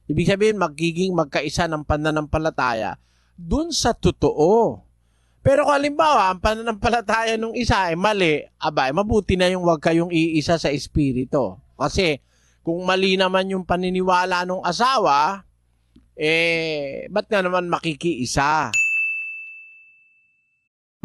Ibig sabihin, magiging magkaisa ng pananampalataya dun sa totoo. Pero kung halimbawa, ang pananampalataya ng isa ay mali, mabuti na yung wag kayong iisa sa espiritu. Kasi kung mali naman yung paniniwala ng asawa, ba't nga naman makikiisa?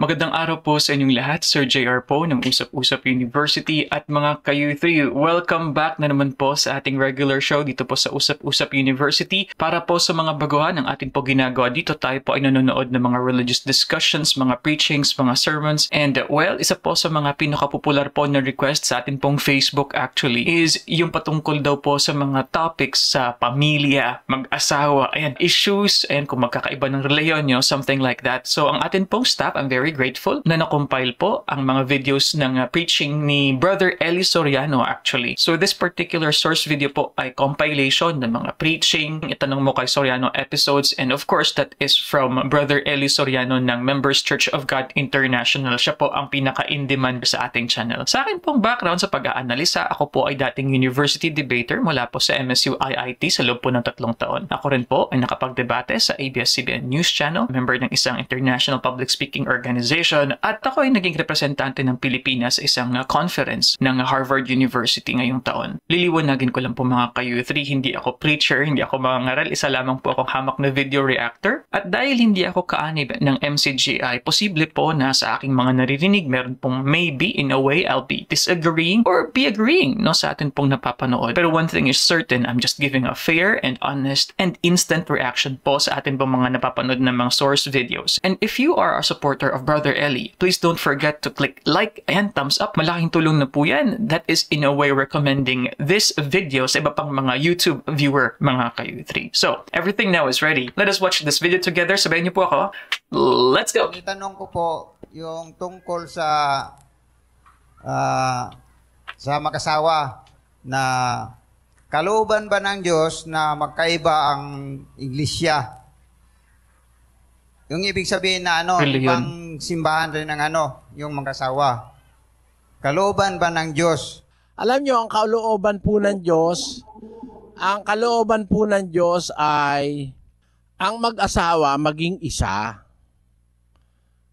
Magandang araw po sa inyong lahat, Sir JR po ng Usap-Usap University at mga ka-U3. Welcome back na naman po sa ating regular show dito po sa Usap-Usap University. Para po sa mga baguhan ng ating po ginagawa dito, tayo po ay nanonood ng mga religious discussions, mga preachings, mga sermons. And isa po sa mga pinakapopular po na request sa ating pong Facebook actually is yung patungkol daw po sa mga topics sa pamilya, mag-asawa, ayan, issues, and kung magkakaiba ng reliyon nyo, something like that. So ang ating pong staff, I'm very grateful na nakompile po ang mga videos ng preaching ni Brother Eli Soriano actually. So this particular source video po ay compilation ng mga preaching, itanong mo kay Soriano episodes, and of course that is from Brother Eli Soriano ng Members Church of God International. Siya po ang pinaka-in-demand sa ating channel. Sa akin pong background sa pag-aanalisa, ako po ay dating university debater mula po sa MSU IIT sa loob po ng 3 taon. Ako rin po ay nakapagdebate sa ABS-CBN News Channel, member ng isang international public speaking organization, at ako ay naging representante ng Pilipinas sa isang conference ng Harvard University ngayong taon. Liliwanagin ko lang po mga ka-U3, hindi ako preacher, hindi ako mangaral, isa lamang po akong hamak na video reactor. At dahil hindi ako kaanib ng MCGI, posible po na sa aking mga naririnig, meron pong maybe in a way I'll be disagreeing or be agreeing sa atin pong napapanood. Pero one thing is certain, I'm just giving a fair and honest and instant reaction po sa atin pong mga napapanood ng mga source videos. And if you are a supporter of Brother Eli, please don't forget to click like and thumbs up. Malaking tulong na po yan. That is in a way recommending this video sa iba pang mga YouTube viewer, mga ka-U3. So, everything now is ready. Let us watch this video together. Sabayan niyo po ako. Let's go! Itanong ko po yung tungkol sa mag-asawa na kalooban ba ng Diyos na magkaiba ang iglesia? Yung ibig sabihin na ibang simbahan rin ng yung mag-asawa. Kalooban ba ng Diyos? Alam nyo, ang kalooban po ng Diyos ay ang mag-asawa maging isa.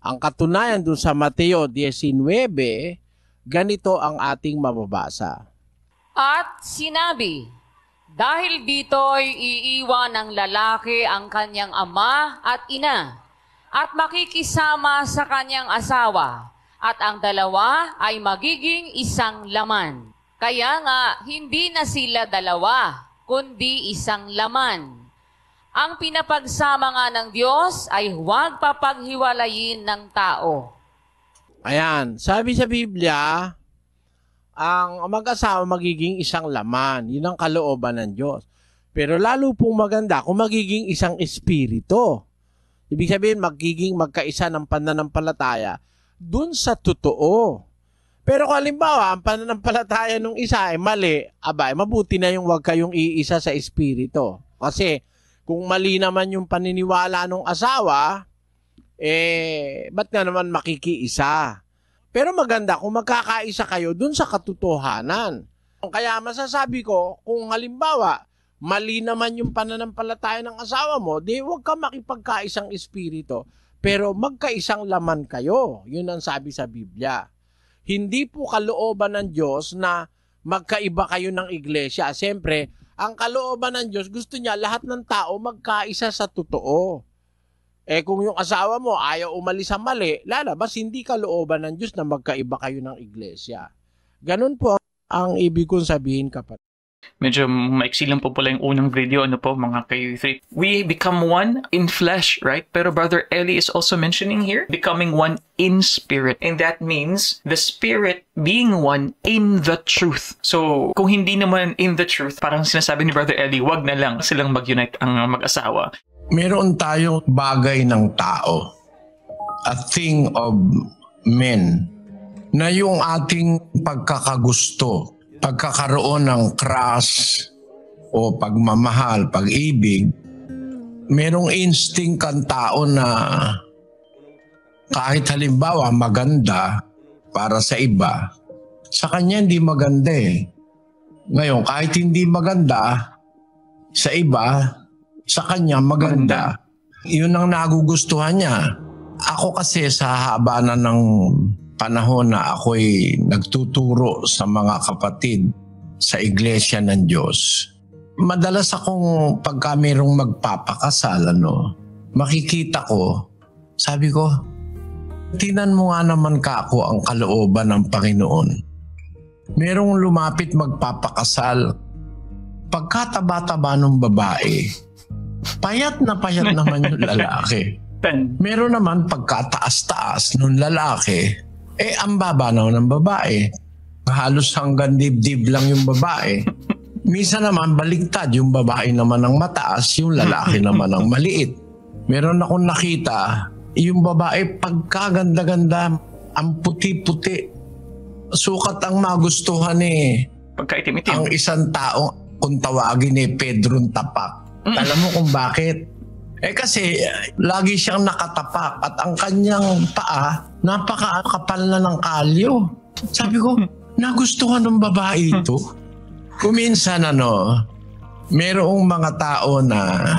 Ang katunayan dun sa Mateo 19, ganito ang ating mababasa. At sinabi, dahil dito'y iiwan ng lalaki ang kanyang ama at ina, at makikisama sa kanyang asawa, at ang dalawa ay magiging isang laman. Kaya nga, hindi na sila dalawa, kundi isang laman. Ang pinapagsama nga ng Diyos ay huwag papaghiwalayin ng tao. Ayan, sabi sa Biblia, ang mag-asawa magiging isang laman. Yun ang kalooban ng Diyos. Pero lalo pong maganda kung magiging isang espiritu. Ibig sabihin, magiging magkaisa ng pananampalataya dun sa totoo. Pero kung halimbawa, ang pananampalataya ng isa ay mali, mabuti na yung wag kayong iisa sa espiritu. Kasi kung mali naman yung paniniwala ng asawa, ba't nga naman makikiisa? Pero maganda kung magkakaisa kayo dun sa katotohanan. Kaya masasabi ko, kung halimbawa, mali naman yung pananampalataya ng asawa mo, di huwag ka makipagkaisang espiritu, pero magkaisang laman kayo. Yun ang sabi sa Biblia. Hindi po kalooban ng Diyos na magkaiba kayo ng iglesia. Siyempre, ang kalooban ng Diyos, gusto niya lahat ng tao magkaisa sa totoo. Kung yung asawa mo ayaw umalis sa mali, lalabas hindi kalooban ng Diyos na magkaiba kayo ng iglesia. Ganun po ang ibig kong sabihin, kapatid. Medyo maiksi lang po pala yung unang video, mga ka-U3. We become one in flesh, right? Pero Brother Eli is also mentioning here, becoming one in spirit. And that means the spirit being one in the truth. So, kung hindi naman in the truth, parang sinasabi ni Brother Eli, wag na lang silang mag-unite ang mag-asawa. Meron tayong bagay ng tao, a thing of men, na yung ating pagkakagusto, pagkakaroon ng crush o pagmamahal, pag-ibig, merong instinct ang tao na kahit halimbawa maganda para sa iba, sa kanya hindi maganda eh. Ngayon, kahit hindi maganda, sa iba, sa kanya maganda. Yun ang nagugustuhan niya. Ako kasi sa haba na ng panahon na ako'y nagtuturo sa mga kapatid sa Iglesia ng Diyos, madalas akong pagka mayroong magpapakasal, makikita ko, sabi ko, tinan mo nga naman kako ang kalooban ng Panginoon. Merong lumapit magpapakasal, pagkataba-taba ng babae, payat na naman yung lalaki. Meron naman pagkataas-taas ng lalaki, ang baba na ng babae. Halos hanggang dibdib lang yung babae. Minsan naman baligtad, yung babae naman ang mataas, yung lalaki naman ang maliit. Meron akong nakita, yung babae pagkaganda-ganda, ang puti-puti. Sukat ang magustuhan Pagka-itim-itim. ang isang tao, kung tawagin Pedrong Tapak. Alam mo kung bakit? Kasi lagi siyang nakatapak at ang kanyang paa, napakakapal na ng kalyo. Sabi ko, nagustuhan ng babae ito. Kuminsan merong mga tao na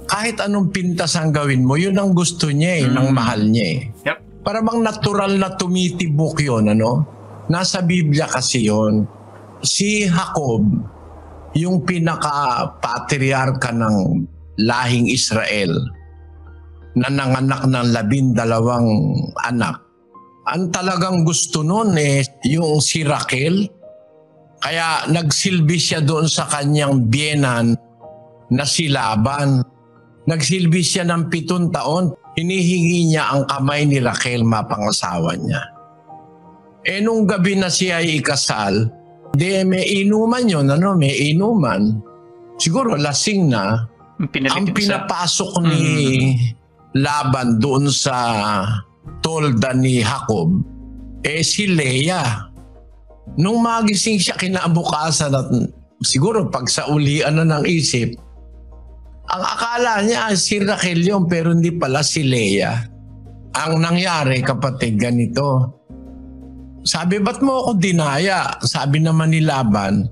kahit anong pintas ang gawin mo, yun ang gusto niya ng mahal niya Yep. Para bang natural na tumitibok yun, Nasa Biblia kasi yun. Si Jacob, yung pinaka-patriarka ng lahing Israel, na nanganak ng 12 anak. Ang talagang gusto nun yung si Raquel. Kaya nagsilbi siya doon sa kanyang biyenan na si Laban. Nagsilbi siya ng 7 taon. Hinihingi niya ang kamay ni Raquel, mapangasawa niya. Nung gabi na siya ay ikasal, may inuman yun, may inuman. Siguro lasing na. Ang pinapasok ni Laban doon sa tolda ni Jacob, si Leah. Nung magising siya kinabukasan at siguro pag sa ulian na ng isip, ang akala niya si Raquel yun, pero hindi pala si Leah. Ang nangyari, kapatid, ganito. Sabi, ba't mo ako dinaya? Sabi naman ni Laban,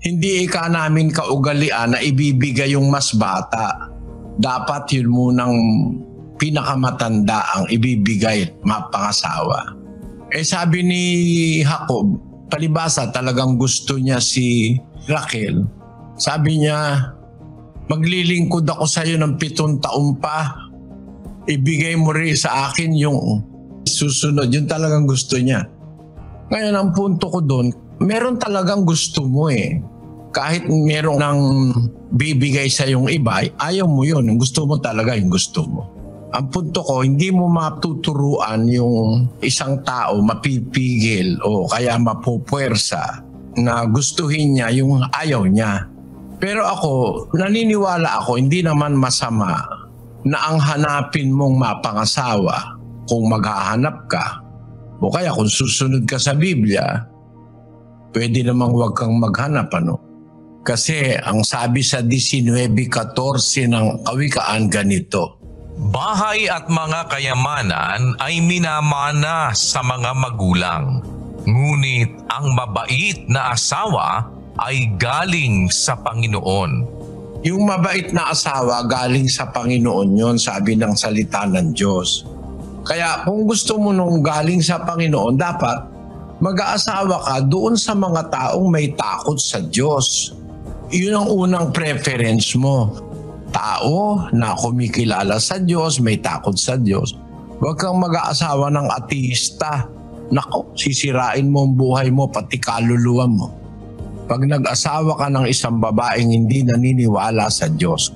hindi ika namin kaugalian na ibibigay yung mas bata. Dapat yun munang pinakamatanda ang ibibigay, mapangasawa. Sabi ni Jacob, palibasa talagang gusto niya si Raquel. Sabi niya, maglilingkod ako sa iyo ng 7 taon pa. Ibigay mo rin sa akin yung susunod. Yun talagang gusto niya. Ngayon, ang punto ko doon, meron talagang gusto mo Kahit meron nang bibigay sa yung iba, ayaw mo yun. Gusto mo talaga yung gusto mo. Ang punto ko, hindi mo matuturuan yung isang tao mapipigil o kaya mapupwersa na gustuhin niya yung ayaw niya. Pero ako, naniniwala ako, hindi naman masama na ang hanapin mong mapangasawa kung maghahanap ka o kaya kung susunod ka sa Biblia, pwede namang huwag kang maghanap, Kasi ang sabi sa 19:14 ng Kawikaan ganito, bahay at mga kayamanan ay minamana sa mga magulang, ngunit ang mabait na asawa ay galing sa Panginoon. Yung mabait na asawa galing sa Panginoon yon, sabi ng salita ng Diyos. Kaya kung gusto mo nung galing sa Panginoon, dapat mag-aasawa ka doon sa mga taong may takot sa Diyos. Yun ang unang preference mo. Tao na kumikilala sa Diyos, may takot sa Diyos. Huwag kang mag-aasawa ng ateista. Nako, sisirain mo ang buhay mo, pati kaluluwa mo. Pag nag-asawa ka ng isang babaeng hindi naniniwala sa Diyos.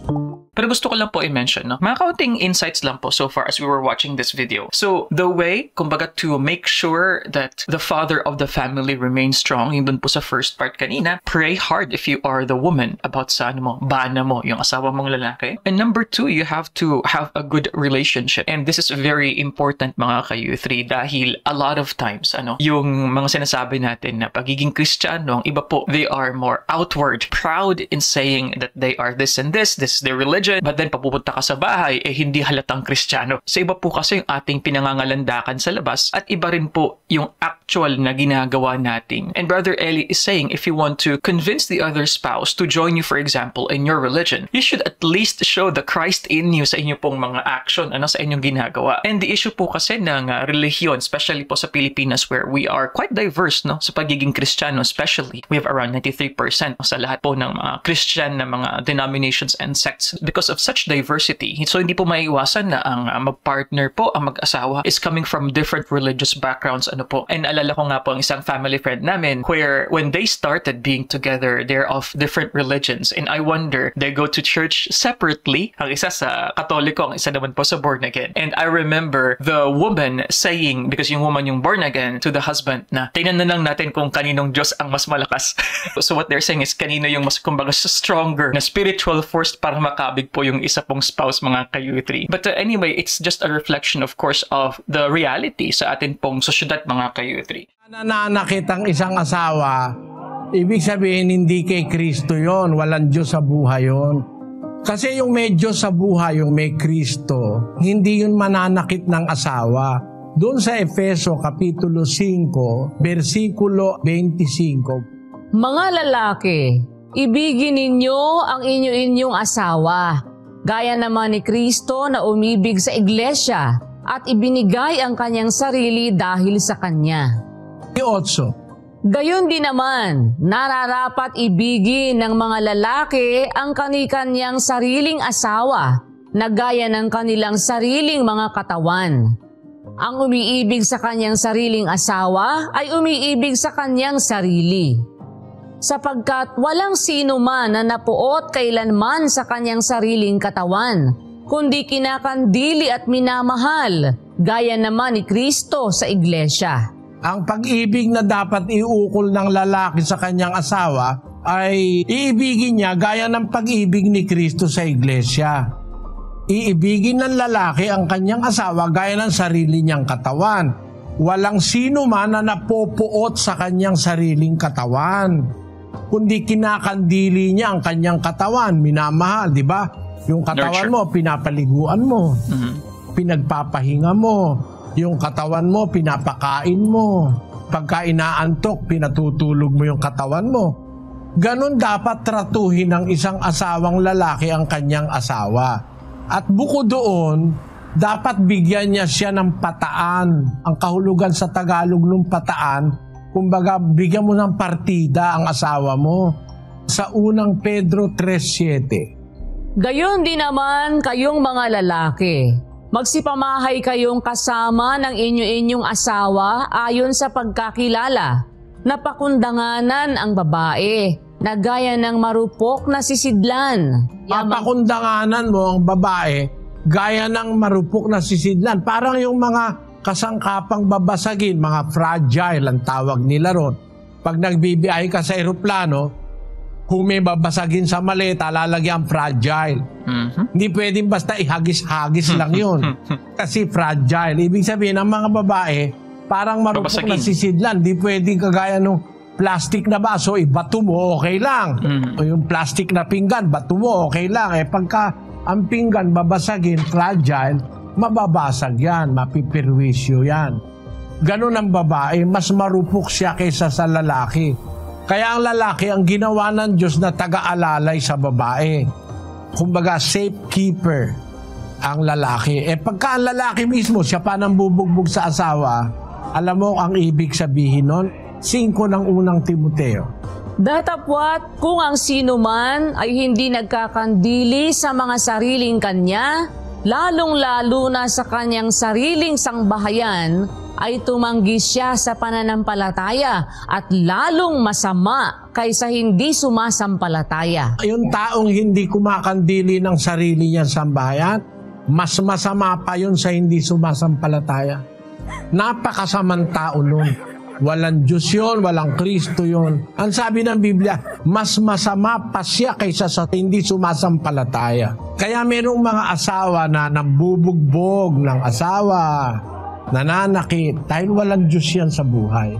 Pero gusto ko lang po i-mention, mga kaunting insights lang po so far as we were watching this video. So, the way, kumbaga, to make sure that the father of the family remains strong, yung dun po sa first part kanina, pray hard if you are the woman about sa bana mo, yung asawa mong lalaki. And number 2, you have to have a good relationship. And this is very important, mga ka-U3, dahil a lot of times, yung mga sinasabi natin na pagiging Kristiyano, ang iba po, they are more outward, proud in saying that they are this and this is their religion, religion, but then papupunta ka sa bahay, hindi halatang Kristiyano. Sa iba po kasi yung ating pinangangalandakan sa labas at iba rin po yung actual na ginagawa natin. And Brother Eli is saying if you want to convince the other spouse to join you, for example, in your religion, you should at least show the Christ in you sa inyo pong mga action, sa inyong ginagawa. And the issue po kasi ng relihiyon, especially po sa Pilipinas where we are quite diverse, sa pagiging Kristiyano especially. We have around 93% sa lahat po ng mga Christian na mga denominations and sects because of such diversity. So hindi po maiiwasan na ang mag-partner po, ang mag-asawa is coming from different religious backgrounds. And alala ko nga po ang isang family friend namin where when they started being together, they're of different religions. And I wonder, they go to church separately. Ang isa sa Katoliko, ang isa naman po sa born again. And I remember the woman saying, because yung woman yung born again, to the husband na, tingnan na lang natin kung kaninong Diyos ang mas malakas. So what they're saying is, kanino yung mas, kumbaga, stronger na spiritual force para makabig po yung isa pong spouse, mga ka-U3. But anyway, it's just a reflection, of course, of the reality sa atin pong sosyedad, mga ka-U3. Nananakit ang isang asawa, ibig sabihin hindi kay Kristo yon, walang Diyos sa buhay yon. Kasi yung may Diyos sa buhay, yung may Kristo, hindi yun mananakit ng asawa. Doon sa Efeso Kapitulo 5, versikulo 25. Mga lalaki, ibigin ninyo ang inyo-inyong asawa, gaya naman ni Kristo na umibig sa iglesia at ibinigay ang kanyang sarili dahil sa kanya. 8. Gayon din naman, nararapat ibigin ng mga lalaki ang kani-kanyang sariling asawa na gaya ng kanilang sariling mga katawan. Ang umiibig sa kanyang sariling asawa ay umiibig sa kanyang sarili. Sapagkat walang sino man na napuot kailanman sa kanyang sariling katawan, kundi kinakandili at minamahal, gaya naman ni Kristo sa iglesia. Ang pag-ibig na dapat iukol ng lalaki sa kanyang asawa ay iibigin niya gaya ng pag-ibig ni Kristo sa iglesia. Iibigin ng lalaki ang kanyang asawa gaya ng sarili niyang katawan. Walang sino man na napopuot sa kanyang sariling katawan, kundi kinakandili niya ang kanyang katawan, minamahal, di ba? Yung katawan mo, pinapaliguan mo, pinagpapahinga mo, yung katawan mo, pinapakain mo, pagka inaantok, pinatutulog mo yung katawan mo. Ganon dapat tratuhin ng isang asawang lalaki ang kanyang asawa. At bukod doon, dapat bigyan niya siya ng pataan. Ang kahulugan sa Tagalog ng pataan, kumbaga bigyan mo ng partida ang asawa mo. Sa unang Pedro 3:7. Gayon din naman kayong mga lalaki. Magsipamahay kayong kasama ng inyo-inyong asawa ayon sa pagkakilala, na pakundanganan ang babae, na gaya ng marupok na sisidlan. Papakundanganan mo ang babae, gaya ng marupok na sisidlan. Parang yung mga kasangkapang babasagin, mga fragile ang tawag nila ron. Pag nagbibiyahe ka sa eroplano, kung may babasagin sa maleta, lalagyan fragile. Hindi pwedeng basta ihagis-hagis lang yun. Kasi fragile. Ibig sabihin, ang mga babae, parang marupok na sisidlan. Hindi pwedeng kagaya nung plastic na baso, bato mo, okay lang. O yung plastic na pinggan, bato mo, okay lang. Pagka ang pinggan babasagin, fragile, mababasag yan, mapipirwisyo yan. Ganun ang babae, mas marupok siya kaysa sa lalaki. Kaya ang lalaki, ang ginawa ng Diyos na taga-alalay sa babae. Kumbaga, safekeeper ang lalaki. Pagka ang lalaki mismo, siya pa nang bubugbog sa asawa, alam mo ang ibig sabihin nun? 5 ng unang Timoteo. Datapwat kung ang sino man ay hindi nagkakandili sa mga sariling kanya, lalong-lalo na sa kanyang sariling sangbahayan, ay tumanggi siya sa pananampalataya at lalong masama kaysa hindi sumasampalataya. Yung taong hindi kumakandili ng sarili niyang sambahayan, mas masama pa yun sa hindi sumasampalataya. Napakasamang tao nun. Walang Diyos yun, walang Kristo yun. Ang sabi ng Biblia, mas masama pa siya kaysa sa hindi sumasampalataya. Kaya merong mga asawa na nambubugbog ng asawa, nananakit, dahil walang Diyos yan sa buhay.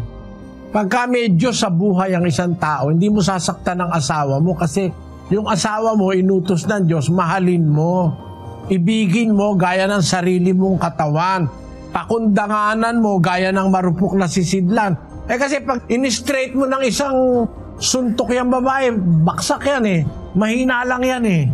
Pagka may Diyos sa buhay ang isang tao, hindi mo sasaktan ng asawa mo kasi Yung asawa mo, inutos ng Diyos, mahalin mo. Ibigin mo gaya ng sarili mong katawan. Pakundanganan mo gaya ng marupok na sisidlan. Kasi pag in-straight mo ng isang suntok yung babae, baksak yan eh. Mahina lang yan eh.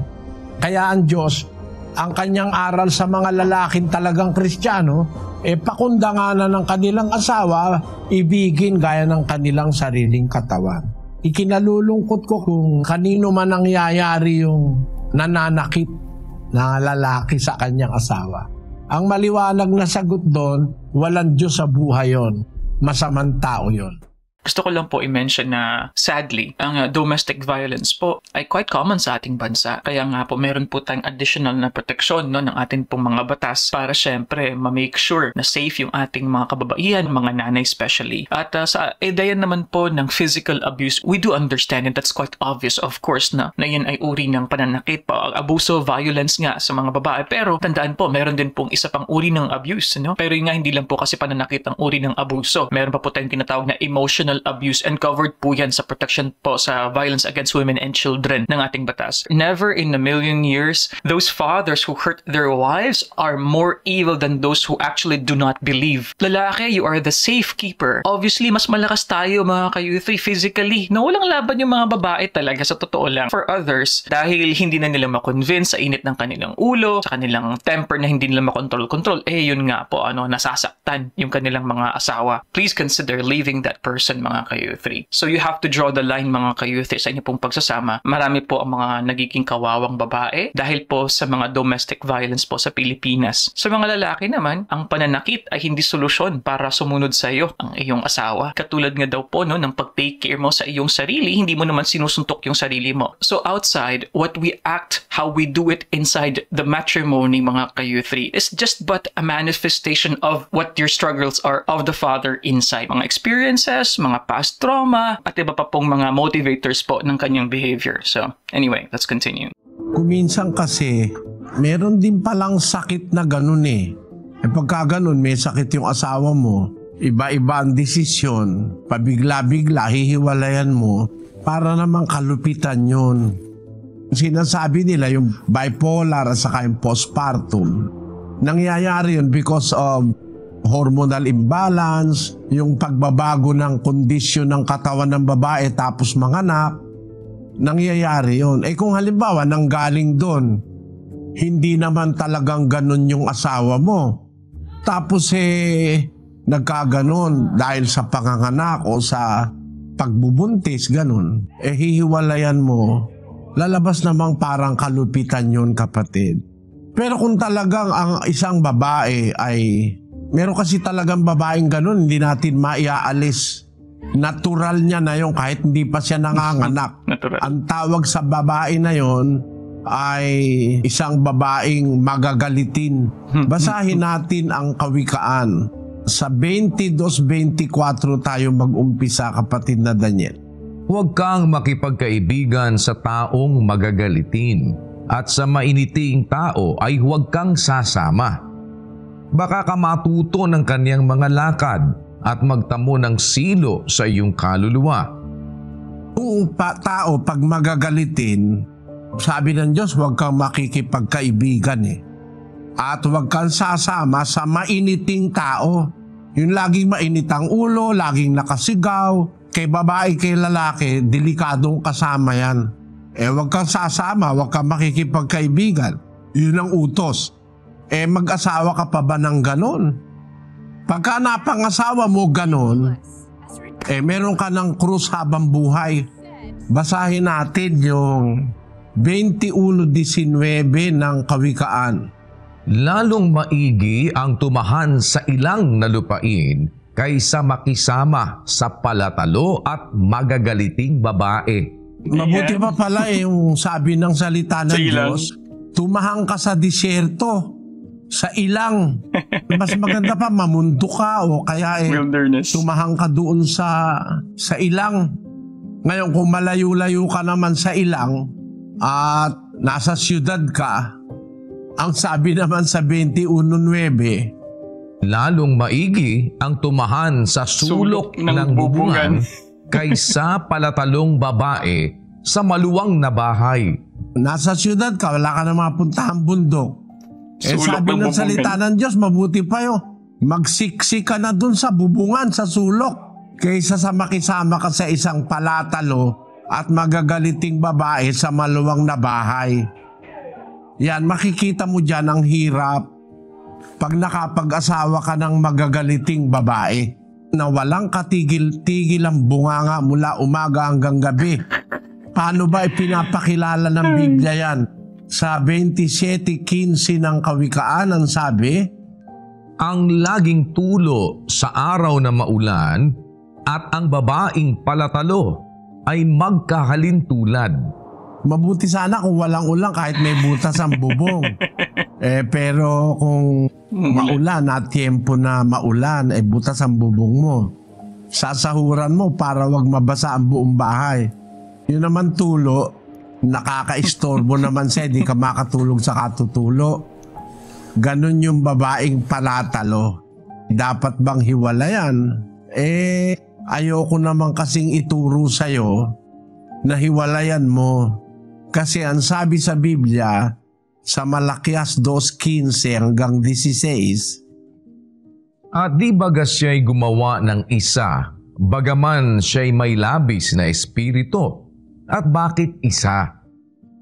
Kaya ang Diyos, ang kanyang aral sa mga lalaking talagang Kristiyano, pakundanganan ng kanilang asawa, ibigin gaya ng kanilang sariling katawan. Ikinalulungkot ko kung kanino man nangyayari yung nananakit na lalaki sa kanyang asawa. Ang maliwanag na sagot doon, walang Diyos sa buhay yon. Masamang tao yon. Gusto ko lang po i-mention na sadly, ang domestic violence po ay quite common sa ating bansa. Kaya nga po meron po tayong additional na proteksyon ng ating pong mga batas para syempre ma-make sure na safe yung ating mga kababaihan, mga nanay especially. At sa ideya naman po ng physical abuse, we do understand and that's quite obvious of course na yan ay uri ng pananakit po. Abuso, violence nga sa mga babae. Pero tandaan po, meron din pong isa pang uri ng abuse. No? Pero yun nga hindi lang po kasi pananakit ang uri ng abuso. Meron pa po tayong tinatawag na emotional abuse and covered po yan sa protection po sa violence against women and children ng ating batas. Never in a million years, those fathers who hurt their wives are more evil than those who actually do not believe. Lalaki, you are the safekeeper. Obviously, mas malakas tayo mga ka-youth physically na walang laban yung mga babae talaga sa totoo lang. For others, dahil hindi na nila makonvince sa init ng kanilang ulo, sa kanilang temper na hindi nila makontrol-control, yun nga po, nasasaktan yung kanilang mga asawa. Please consider leaving that person mga ka-youth. So you have to draw the line mga ka-youth sa inyo pong pagsasama. Marami po ang mga nagiging kawawang babae dahil po sa mga domestic violence po sa Pilipinas. Sa mga lalaki naman, ang pananakit ay hindi solusyon para sumunod sa iyo ang iyong asawa. Katulad nga daw po ng pag-take care mo sa iyong sarili, hindi mo naman sinusuntok yung sarili mo. So outside, what we act, how we do it inside the matrimony mga ka-youth is just but a manifestation of what your struggles are of the father inside. Mga experiences, mga past trauma, at iba pa pong mga motivators po ng kanyang behavior. So, anyway, let's continue. Kuminsan kasi, meron din palang sakit na ganun eh. Pagka ganun, may sakit yung asawa mo, iba-iba ang desisyon, pabigla-bigla, hihiwalayan mo, para namang kalupitan yun. Sinasabi nila yung bipolar at saka yung postpartum. Nangyayari yun because of hormonal imbalance, yung pagbabago ng kondisyon ng katawan ng babae tapos manganak, nangyayari yun. Kung halimbawa nanggaling doon, hindi naman talagang ganun yung asawa mo. Tapos nagkaganon dahil sa panganganak o sa pagbubuntis, ganun. Hihiwalayan mo. Lalabas namang parang kalupitan yun, kapatid. Pero kung talagang ang isang babae ay meron kasi talagang babaeng ganun, hindi natin maiaalis. Natural niya na yun kahit hindi pa siya nanganganak. Ang tawag sa babae na yun ay isang babaeng magagalitin. Basahin natin ang Kawikaan. Sa 22:24 tayo mag-umpisa, kapatid na Daniel. Huwag kang makipagkaibigan sa taong magagalitin, at sa mainiting tao ay huwag kang sasama. Baka ka matuto ng kaniyang mga lakad at magtamo ng silo sa iyong kaluluwa. Kung tao pag magagalitin, sabi ng Diyos, huwag kang makikipagkaibigan At huwag kang sasama sa mainiting tao. Yung laging mainit ang ulo, laging nakasigaw. Kay babae, kay lalaki, delikadong kasama yan. Huwag kang sasama, huwag kang makikipagkaibigan. Yun ang utos. Mag-asawa ka pa ba ng ganon? Pagka napangasawa mo ganon, meron ka ng krus habang buhay. Basahin natin yung 21:19 ng Kawikaan. Lalong maigi ang tumahan sa ilang na lupain kaysa makisama sa palatalo at magagaliting babae. Mabuti pa pala yung sabi ng salita ng Diyos, tumahang ka sa disyerto, sa ilang. Mas maganda pa, mamundo ka o kaya tumahang ka doon sa ilang. Ngayon kung malayo-layo ka naman sa ilang at nasa siyudad ka, ang sabi naman sa 21:9, lalong maigi ang tumahan sa sulok ng bubungan kaysa palatalong babae sa maluwang na bahay. Nasa syudad ka, wala ka na mapuntahang bundok. Sulok Sabi ng ng salita ng Diyos, mabuti pa yun. Magsiksik ka na dun sa bubungan, sa sulok, kaysa sa makisama ka sa isang palatalo at magagaliting babae sa maluwang na bahay. Yan, makikita mo dyan ang hirap pag nakapag-asawa ka ng magagaliting babae na walang katigil-tigil ang bunganga mula umaga hanggang gabi. Paano ba ipinapakilala ng Biblia yan? Sa 27:15 ng Kawikaan, ang sabi, Ang laging tulo sa araw na maulan at ang babaeng palatalo ay magkahalintulad. mabuti sana kung walang ulan kahit may butas ang bubong. Pero kung maulan at tiempo na maulan, butas ang bubong mo. Sasahuran mo para wag mabasa ang buong bahay. Yun naman tulo, nakakaistorbo naman siya, di ka makatulog sa katutulo. Ganon yung babaeng palatalo. Dapat bang hiwalayan? Ayoko naman kasing ituro sa'yo na hiwalayan mo. Kasi ang sabi sa Biblia, sa Malakias 2:15 hanggang 16, At di bagas siya'y gumawa ng isa, bagaman siya'y may labis na espiritu. At bakit isa?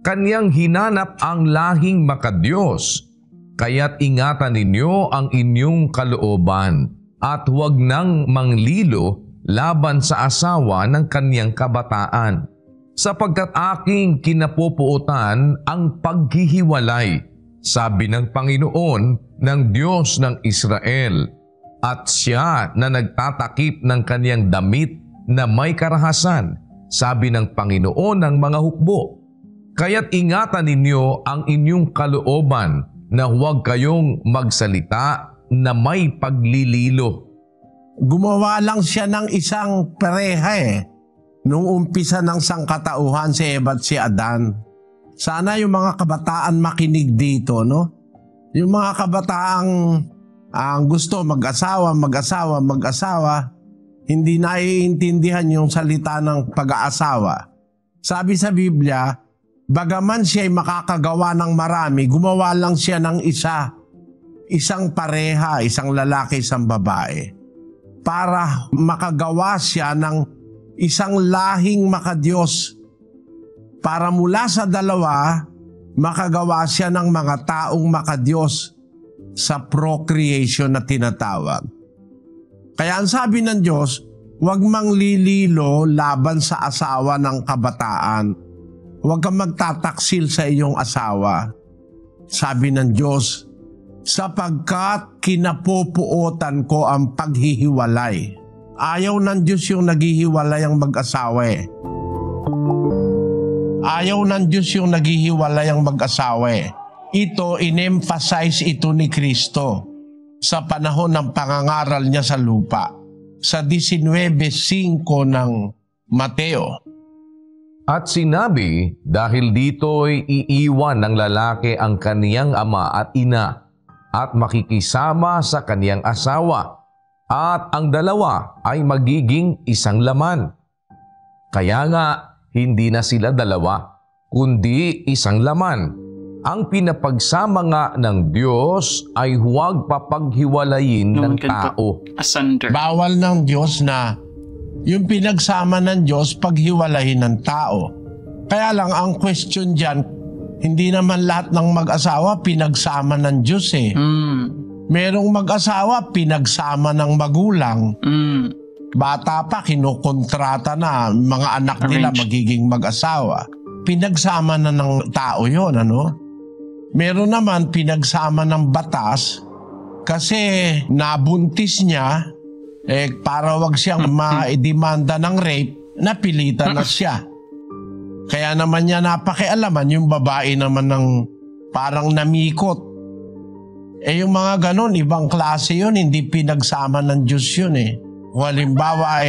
Kanyang hinanap ang lahing makadiyos, kaya't ingatan ninyo ang inyong kalooban at huwag nang manglilo laban sa asawa ng kanyang kabataan. Sapagkat aking kinapupuotan ang paghihiwalay, sabi ng Panginoon ng Diyos ng Israel. At siya na nagtatakip ng kanyang damit na may karahasan, sabi ng Panginoon ng mga hukbo. Kaya't ingatan ninyo ang inyong kalooban na huwag kayong magsalita na may paglililo. gumawa lang siya ng isang pareha nung umpisa ng sangkatauhan si Eva at si Adan. Sana yung mga kabataan makinig dito, no? Yung mga kabataang ang gusto mag-asawa, hindi naiintindihan yung salita ng pag-aasawa. Sabi sa Biblia, bagaman siya'y makakagawa ng marami, gumawa lang siya ng isang pareha, isang lalaki, isang babae. Para makagawa siya ng isang lahing makadiyos. Para mula sa dalawa, makagawa siya ng mga taong makadiyos sa procreation na tinatawag. Kaya ang sabi ng Diyos, huwag manglililo laban sa asawa ng kabataan. Huwag kang magtataksil sa iyong asawa. Sabi ng Diyos, sapagkat kinapupuotan ko ang paghihiwalay. Ayaw ng Diyos yung naghihiwalay ang mag-asawa Ayaw ng Diyos yung naghihiwalay ang mag-asawa Ito, in-emphasize ito ni Kristo sa panahon ng pangangaral niya sa lupa. Sa 19:5 ng Mateo. At sinabi, dahil dito'y iiwan ng lalaki ang kaniyang ama at ina at makikisama sa kaniyang asawa at ang dalawa ay magiging isang laman. Kaya nga, hindi na sila dalawa, kundi isang laman. Ang pinapagsama nga ng Diyos ay huwag papaghiwalayin ng tao. Asunder. Bawal ng Diyos na yung pinagsama ng Diyos paghiwalayin ng tao. Kaya lang ang question dyan, hindi naman lahat ng mag-asawa pinagsama ng Diyos Merong mag-asawa pinagsama ng magulang. Bata pa, kinukontrata na mga anak nila magiging mag-asawa. Pinagsama na ng tao yon, ano? Meron naman pinagsama ng batas kasi nabuntis niya, para wag siyang maidemanda ng rape, napilitan na siya. Kaya naman niya napakialaman yung babae naman ng parang namikot. Yung mga ganon, ibang klase yun, hindi pinagsama ng Diyos yun Kung halimbawa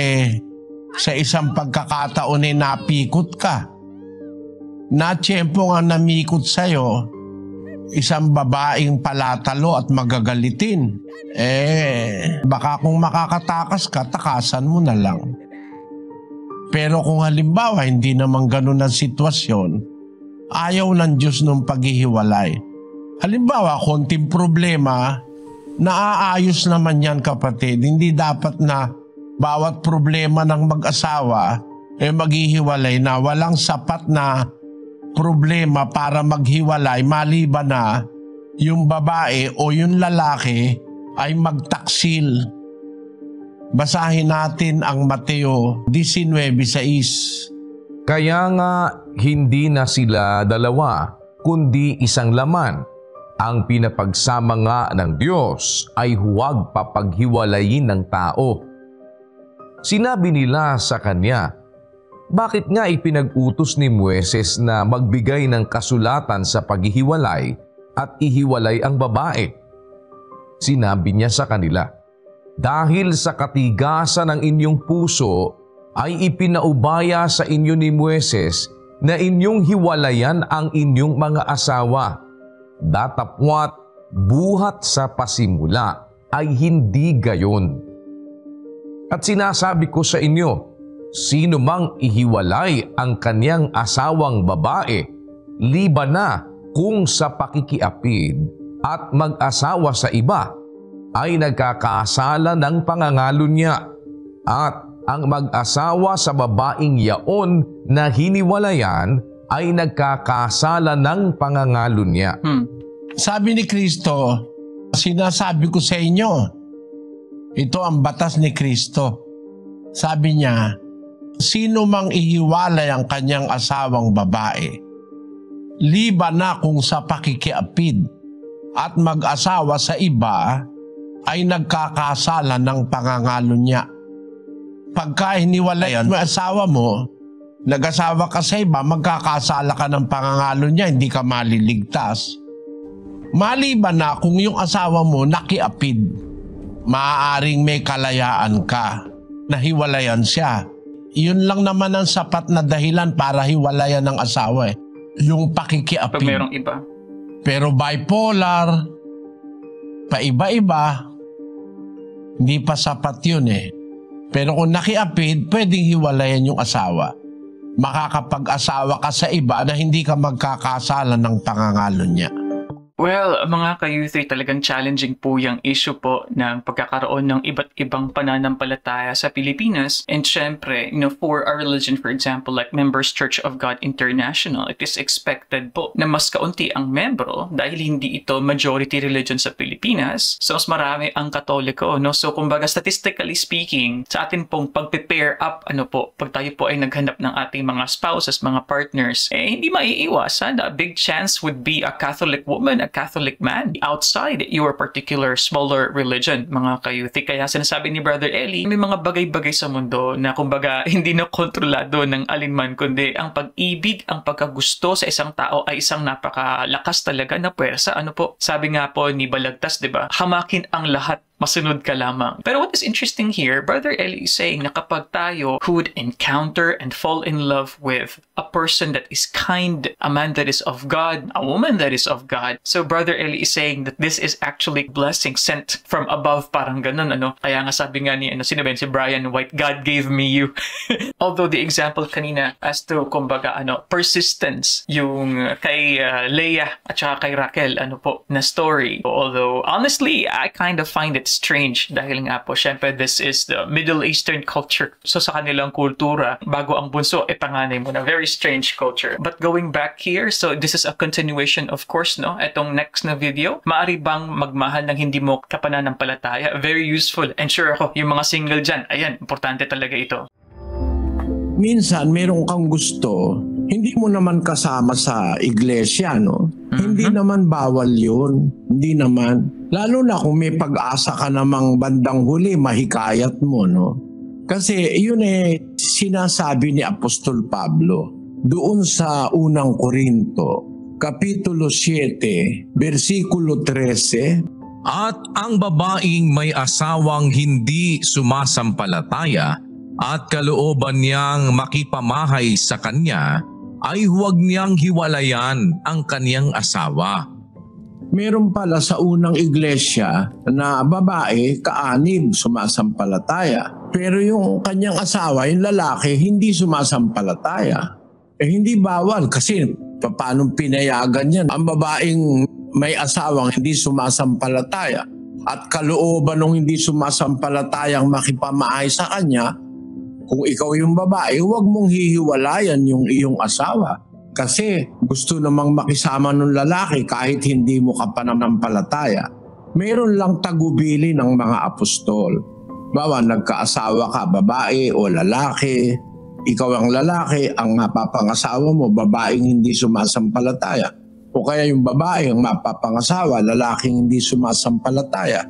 sa isang pagkakataon napikot ka, na tiyempo nga namikot sa'yo, isang babaeng palatalo at magagalitin, baka kung makakatakas ka, takasan mo na lang. Pero kung halimbawa hindi naman ganun ang sitwasyon, ayaw ng Diyos nung paghihiwalay. Halimbawa, konting problema, naaayos naman yan kapatid. Hindi dapat na bawat problema ng mag-asawa maghihiwalay na. Walang sapat na problema para maghiwalay maliban na yung babae o yung lalaki ay magtaksil. Basahin natin ang Mateo 19:6. Kaya nga hindi na sila dalawa, kundi isang laman. Ang pinapagsama nga ng Diyos ay huwag papaghiwalayin ng tao. Sinabi nila sa kanya, bakit nga ipinag-utos ni Moises na magbigay ng kasulatan sa paghihiwalay at ihiwalay ang babae? Sinabi niya sa kanila, dahil sa katigasan ng inyong puso ay ipinaubaya sa inyo ni Moises na inyong hiwalayan ang inyong mga asawa. Datapwat buhat sa pasimula ay hindi gayon. At sinasabi ko sa inyo, sino mang ihiwalay ang kanyang asawang babae, liban na kung sa pakikiapid at mag-asawa sa iba, ay nagkakaasala ng pangangalo niya. At ang mag-asawa sa babaeng yaon na hiniwalayan ay nagkakasala ng pangangalo niya. Sabi ni Kristo, sinasabi ko sa inyo, ito ang batas ni Kristo. Sabi niya, sino mang ihiwalay ang kanyang asawang babae, liban na kung sa pakikiapid at mag-asawa sa iba, ay nagkakasala ng pangangalo niya. Pagka hiniwalayan mo asawa mo, nag-asawa ka sa iba, magkakasala ka ng pangangalo niya, hindi ka maliligtas. Maliban na kung yung asawa mo nakiapid, maaaring may kalayaan ka, nahiwalayan siya. Yun lang naman ang sapat na dahilan para hiwalayan ng asawa yung pakikiapid. Pag mayroong iba. Pero bipolar, paiba-iba, hindi pa sapat yun Pero kung nakiapid, pwedeng hiwalayan yung asawa. Makakapag-asawa ka sa iba na hindi ka magkakasala ng pangangalo niya. Well, mga ka-youth, talagang challenging po yung issue po ng pagkakaroon ng iba't ibang pananampalataya sa Pilipinas. And syempre, for our religion, for example, like Members Church of God International, it is expected po na mas kaunti ang membro dahil hindi ito majority religion sa Pilipinas. So, mas marami ang Katoliko, no? So, kumbaga, statistically speaking, sa atin pong pag-pair up, pag tayo po ay naghanap ng ating mga spouses, mga partners, hindi maiiwasan. A big chance would be a Catholic woman, a Catholic man outside your particular smaller religion, mga ka-youth. Kaya sinasabi ni Brother Eli, may mga bagay-bagay sa mundo na kumbaga hindi na kontrolado ng alinman, kundi ang pag-ibig, ang pagkagusto sa isang tao ay isang napakalakas talaga na puwersa. Sabi nga po ni Balagtas, diba? Hamakin ang lahat, masunod ka lamang. Pero what is interesting here, Brother Eli is saying na kapag tayo would encounter and fall in love with a person that is kind, a man that is of God, a woman that is of God. So Brother Eli is saying that this is actually blessing sent from above, parang ganun, Kaya nga sabi nga ni, sino ba yun? Si Brian White, God gave me you. Although the example kanina as to, kumbaga, persistence, yung kay Leah at saka kay Raquel, na story. Although, honestly, I kind of find it strange dahil nga po, syempre, this is the Middle Eastern culture. So, sa kanilang kultura, bago ang bunso, panganay mo na. Very strange culture. But going back here, so this is a continuation, of course, no? Etong next na video, maaari bang magmahal ng hindi mo kapananampalataya? Very useful. And sure ako, yung mga single dyan, ayan, importante talaga ito. Minsan, meron kang gusto, hindi mo naman kasama sa iglesia, no? Hindi naman bawal yun. Hindi naman. Lalo na kung may pag-asa ka namang bandang huli, mahikayat mo, no? Kasi yun sinasabi ni Apostol Pablo doon sa unang Korinto, Kapitulo 7, versikulo 13. At ang babaeng may asawang hindi sumasampalataya at kalooban niyang makipamahay sa kanya, ay huwag niyang hiwalayan ang kaniyang asawa. Meron pala sa unang iglesia na babae, kaanib, sumasampalataya. Pero yung kanyang asawa, yung lalaki, hindi sumasampalataya. Hindi bawal kasi paano pinayagan yan? Ang babaeng may asawang hindi sumasampalataya at kalooban ng hindi sumasampalatayang makipamahay sa kanya, kung ikaw yung babae, huwag mong hihiwalayan yung iyong asawa. Kasi gusto namang makisama ng lalaki kahit hindi mo ka pananampalataya. Meron lang tagubili ng mga apostol. Bawa nagkaasawa ka, babae o lalaki. Ikaw ang lalaki, ang mapapangasawa mo, babaeng hindi sumasampalataya. O kaya yung babae ang mapapangasawa, lalaking hindi sumasampalataya.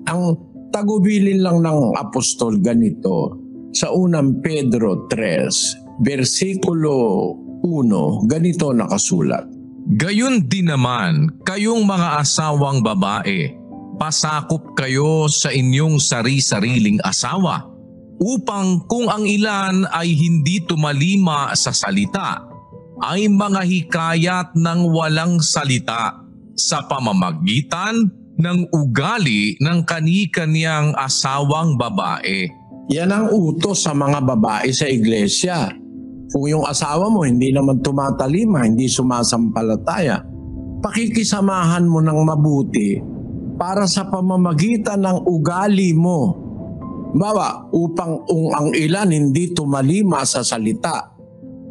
Ang tagubilin lang ng apostol ganito. Sa unang Pedro 3, versikulo 1, ganito nakasulat. Gayon din naman, kayong mga asawang babae, pasakop kayo sa inyong sari-sariling asawa, upang kung ang ilan ay hindi tumalima sa salita, ay mga hikayat ng walang salita sa pamamagitan ng ugali ng kani-kaniyang asawang babae. Yan ang utos sa mga babae sa iglesia. Kung yung asawa mo hindi naman tumatalima, hindi sumasampalataya, pakikisamahan mo ng mabuti para sa pamamagitan ng ugali mo. Bawa, upang ang ilan hindi tumalima sa salita,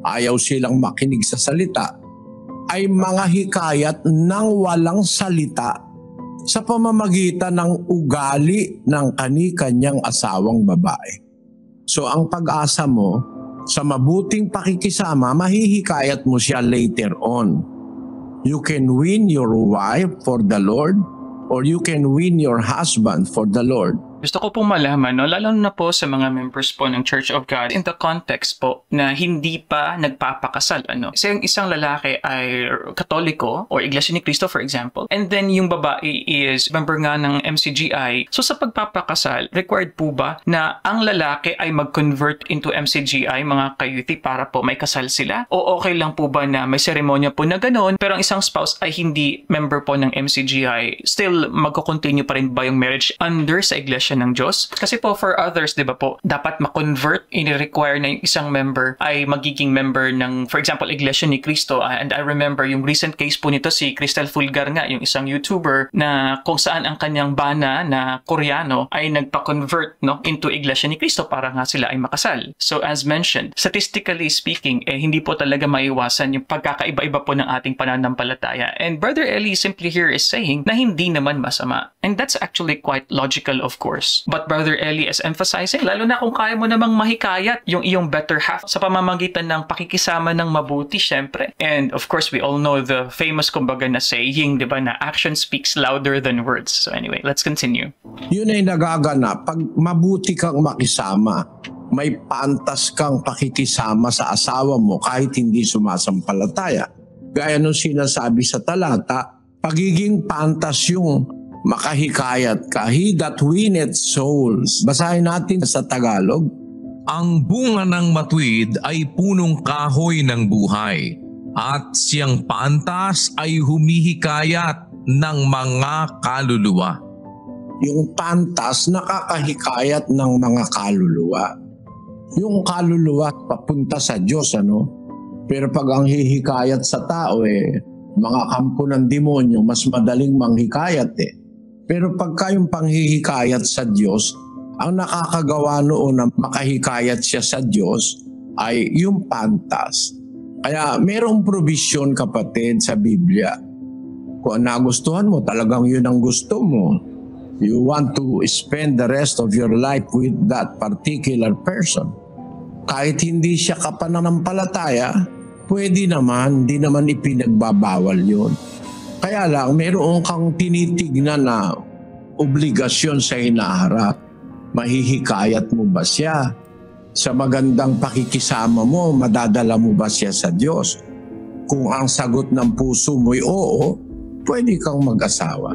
ayaw silang makinig sa salita, ay mga hikayat ng walang salita sa pamamagitan ng ugali ng kani-kanyang asawang babae. So ang pag-asa mo, sa mabuting pakikisama, mahihikayat mo siya later on. You can win your wife for the Lord or you can win your husband for the Lord. Gusto ko pong malaman, no, lalo na po sa mga members po ng Church of God in the context po na hindi pa nagpapakasal. Kasi yung isang lalaki ay Katoliko or Iglesia ni Cristo for example, and then yung babae is member nga ng MCGI. So sa pagpapakasal, required po ba na ang lalaki ay mag-convert into MCGI, mga kayuti, para po may kasal sila? O okay lang po ba na may seremonya po na gano'n, pero ang isang spouse ay hindi member po ng MCGI? Still, magko-continue pa rin ba yung marriage under sa Iglesia ng Diyos? Kasi po for others, di ba po, dapat ma-convert, ini-require na yung isang member ay magiging member ng, for example, Iglesia ni Cristo. And I remember yung recent case po nito, si Cristel Fulgar nga, yung isang YouTuber na kung saan ang kanyang bana na Koreano ay nagpa-convert, no, into Iglesia ni Cristo para nga sila ay makasal. So as mentioned, statistically speaking, hindi po talaga maiwasan yung pagkakaiba-iba po ng ating pananampalataya. And Brother Eli simply here is saying na hindi naman masama. And that's actually quite logical, of course. But Brother Eli is emphasizing, lalo na kung kaya mo namang mahikayat yung iyong better half sa pamamagitan ng pakikisama ng mabuti, syempre. And of course, we all know the famous kumbaga na saying, di ba, na action speaks louder than words. So anyway, let's continue. Yun ay nagaganap pag mabuti kang makisama. May pantas kang pakikisama sa asawa mo kahit hindi sumasampalataya. Gaya nung sinasabi sa talata, pagiging pantas yung makahikayat ka. He that winneth souls. Basahin natin sa Tagalog. Ang bunga ng matuwid ay punong kahoy ng buhay, at siyang paantas ay humihikayat ng mga kaluluwa. Yung pantas nakakahikayat ng mga kaluluwa. Yung kaluluwa papunta sa Diyos, Pero pag ang hihikayat sa tao, mga kampo ng demonyo, mas madaling manghikayat Pero pagka yung panghihikayat sa Diyos, ang nakakagawa noon na makahikayat siya sa Diyos ay yung pantas. Kaya merong provision, kapatid, sa Biblia. Kung nagustuhan mo, talagang yun ang gusto mo. You want to spend the rest of your life with that particular person. Kahit hindi siya kapananampalataya, pwede naman, hindi naman ipinagbabawal yun. Kaya lang, meron kang tinitignan na obligasyon sa hinaharap. Mahihikayat mo ba siya? Sa magandang pakikisama mo, madadala mo ba siya sa Diyos? Kung ang sagot ng puso mo'y oo, pwede kang mag-asawa.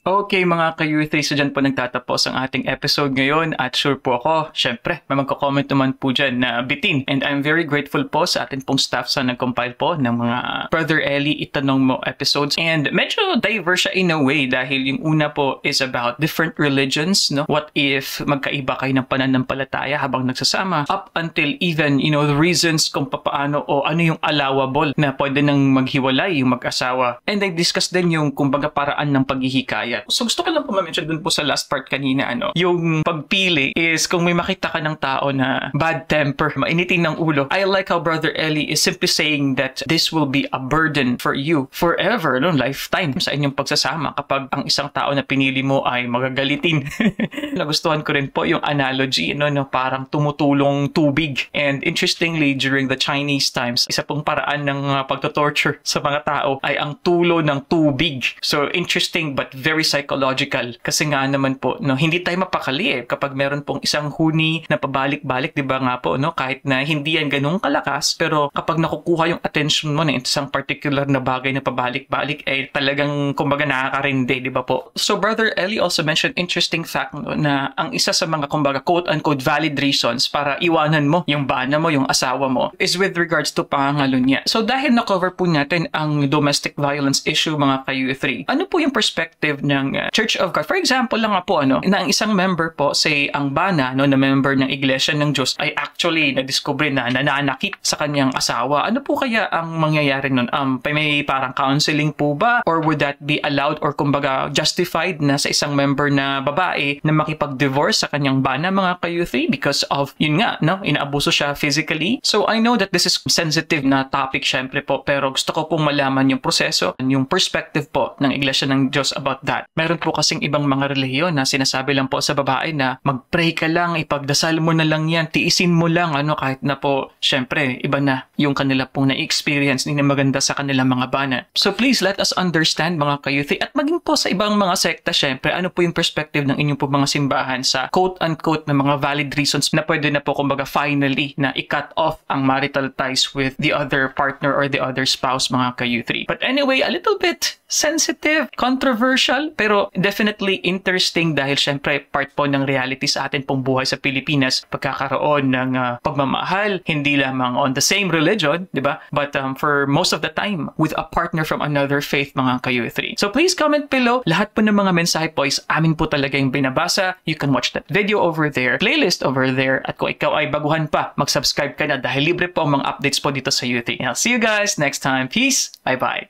Okay mga ka-U3, so dyan po nagtatapos ang ating episode ngayon at sure po ako, syempre, may magko-comment naman po dyan na bitin. And I'm very grateful po sa atin pong staff sa nag-compile po ng mga Brother Eli Itanong Mo episodes. And medyo diverse siya in a way dahil yung una po is about different religions, no? What if magkaiba kayo ng pananampalataya habang nagsasama? Up until even, the reasons kung paano o ano yung allowable na pwede nang maghiwalay yung mag-asawa. And I discuss din yung kumbaga paraan ng paghihikayat. So gusto ko lang po ma-mention dun po sa last part kanina, yung pagpili is kung may makita ka ng tao na bad temper, mainitin ng ulo. I like how Brother Eli is simply saying that this will be a burden for you forever, lifetime sa inyong pagsasama kapag ang isang tao na pinili mo ay magagalitin. Nagustuhan ko rin po yung analogy, parang tumutulong tubig. And interestingly, during the Chinese times, isa pong paraan ng pagto-torture sa mga tao ay ang tulo ng tubig. So interesting but very psychological. Kasi nga naman po, hindi tayo mapakali kapag meron pong isang huni na pabalik-balik, di ba nga po, kahit na hindi yan ganun kalakas, pero kapag nakukuha yung attention mo na isang particular na bagay na pabalik-balik, ay talagang kumbaga nakakarindi, di ba po? So Brother Eli also mentioned interesting fact na ang isa sa mga kumbaga quote-unquote valid reasons para iwanan mo yung bana mo, yung asawa mo, is with regards to pangangalunya. So dahil na-cover po natin ang domestic violence issue mga ka-U3, ano po yung perspective ng Church of God? For example lang nga po, na ang isang member po, say ang bana, na member ng Iglesia ng Diyos, ay actually na-discover na nananakit sa kanyang asawa. Ano po kaya ang mangyayari nun? May parang counseling po ba? Or would that be allowed or kumbaga justified na sa isang member na babae na makipag-divorce sa kanyang bana mga ka-U3 because of, yun nga, inaabuso siya physically? So I know that this is sensitive na topic syempre po, pero gusto ko pong malaman yung proseso, yung perspective po ng Iglesia ng Diyos about that. Meron po kasing ibang mga relihiyon na sinasabi lang po sa babae na mag-pray ka lang, ipagdasal mo na lang yan, tiisin mo lang, kahit na po, syempre, iba na yung kanila pong na-experience, hindi na maganda sa kanilang mga bana. So please let us understand mga ka-youth, at maging po sa ibang mga sekta, syempre, ano po yung perspective ng inyong po mga simbahan sa quote-unquote na mga valid reasons na pwede na po kumbaga finally na i-cut off ang marital ties with the other partner or the other spouse mga ka-youth. But anyway, a little bit sensitive, controversial, pero definitely interesting dahil syempre part po ng reality sa atin pong buhay sa Pilipinas, pagkakaroon ng pagmamahal, hindi lamang on the same religion, di ba? But for most of the time, with a partner from another faith mga ka-U3. So please comment below. Lahat po ng mga mensahe po is amin po talaga yung binabasa. You can watch that video over there, playlist over there, at kung ikaw ay baguhan pa, mag-subscribe ka na dahil libre po ang mga updates po dito sa U3. I'll see you guys next time. Peace! Bye-bye!